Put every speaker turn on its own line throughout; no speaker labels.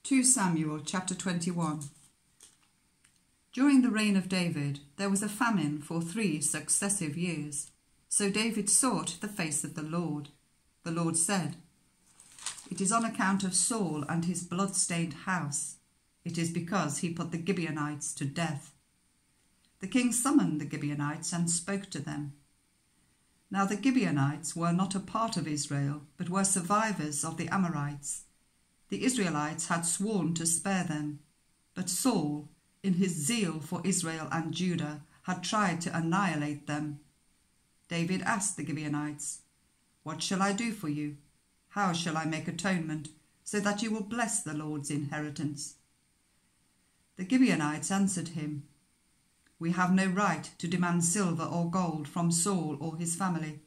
2Samuel chapter 21. During the reign of David, there was a famine for 3 successive years. So David sought the face of the Lord. The Lord said, "It is on account of Saul and his bloodstained house. It is because he put the Gibeonites to death." The king summoned the Gibeonites and spoke to them. Now the Gibeonites were not a part of Israel, but were survivors of the Amorites. The Israelites had sworn to spare them, but Saul, in his zeal for Israel and Judah, had tried to annihilate them. David asked the Gibeonites, "What shall I do for you? How shall I make atonement, so that you will bless the Lord's inheritance?" The Gibeonites answered him, "We have no right to demand silver or gold from Saul or his family,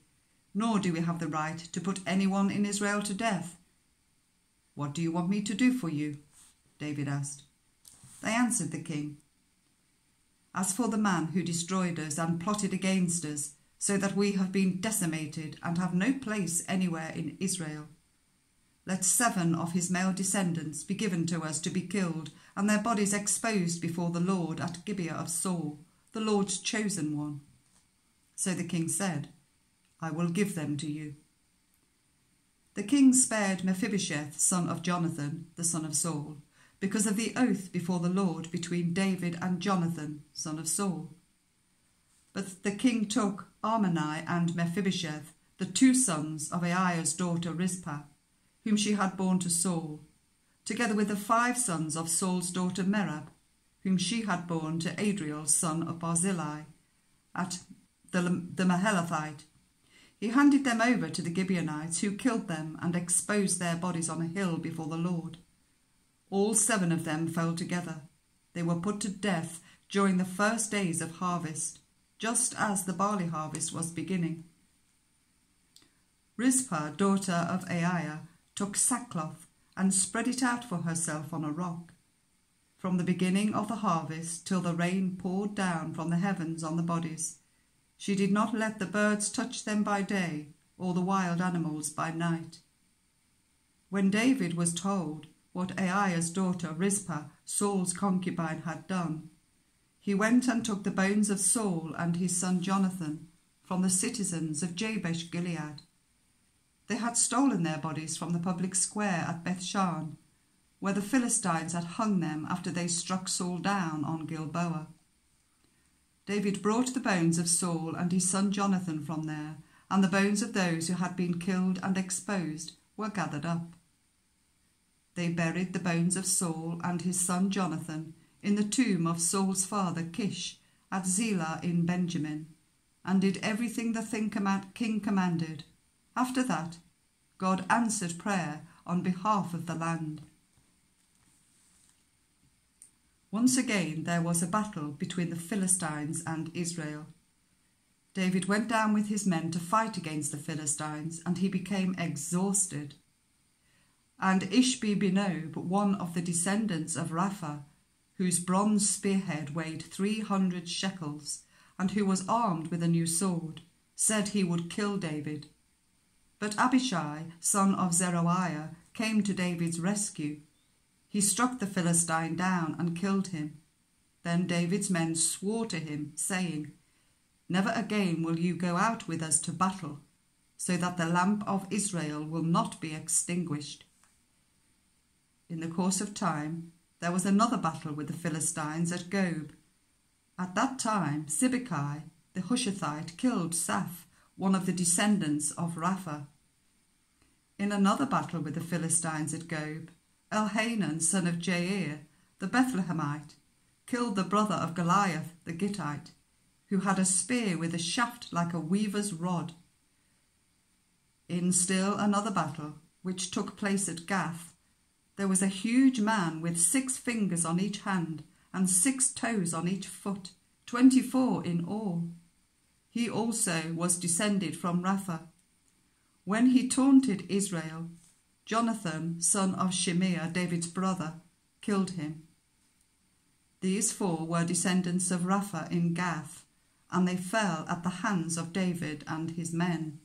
nor do we have the right to put anyone in Israel to death." "What do you want me to do for you?" David asked. They answered the king, "As for the man who destroyed us and plotted against us, so that we have been decimated and have no place anywhere in Israel, let 7 of his male descendants be given to us to be killed, and their bodies exposed before the Lord at Gibeah of Saul, the Lord's chosen one." So the king said, "I will give them to you." The king spared Mephibosheth, son of Jonathan, the son of Saul, because of the oath before the Lord between David and Jonathan, son of Saul. But the king took Armoni and Mephibosheth, the 2 sons of Aiah's daughter Rizpah, whom she had borne to Saul, together with the 5 sons of Saul's daughter Merab, whom she had borne to Adriel, son of Barzillai, at the Mahalathite. He handed them over to the Gibeonites, who killed them and exposed their bodies on a hill before the Lord. All 7 of them fell together. They were put to death during the first days of harvest, just as the barley harvest was beginning. Rizpah, daughter of Aiah, took sackcloth and spread it out for herself on a rock. From the beginning of the harvest till the rain poured down from the heavens on the bodies, she did not let the birds touch them by day, or the wild animals by night. When David was told what Aiah's daughter Rizpah, Saul's concubine, had done, he went and took the bones of Saul and his son Jonathan from the citizens of Jabesh Gilead. They had stolen their bodies from the public square at Bethshan, where the Philistines had hung them after they struck Saul down on Gilboa. David brought the bones of Saul and his son Jonathan from there, and the bones of those who had been killed and exposed were gathered up. They buried the bones of Saul and his son Jonathan in the tomb of Saul's father Kish at Zelah in Benjamin, and did everything the king commanded. After that, God answered prayer on behalf of the land. Once again there was a battle between the Philistines and Israel. David went down with his men to fight against the Philistines, and he became exhausted. And Ishbi-Benob, one of the descendants of Rapha, whose bronze spearhead weighed 300 shekels, and who was armed with a new sword, said he would kill David. But Abishai, son of Zeruiah, came to David's rescue. He struck the Philistine down and killed him. Then David's men swore to him, saying, "Never again will you go out with us to battle, so that the lamp of Israel will not be extinguished." In the course of time, there was another battle with the Philistines at Gob. At that time, Sibbecai, the Hushathite, killed Saph, one of the descendants of Rapha. In another battle with the Philistines at Gob, Elhanan, son of Jair, the Bethlehemite, killed the brother of Goliath, the Gittite, who had a spear with a shaft like a weaver's rod. In still another battle, which took place at Gath, there was a huge man with 6 fingers on each hand and 6 toes on each foot, 24 in all. He also was descended from Rapha. When he taunted Israel, Jonathan, son of Shimeah, David's brother, killed him. These 4 were descendants of Rapha in Gath, and they fell at the hands of David and his men.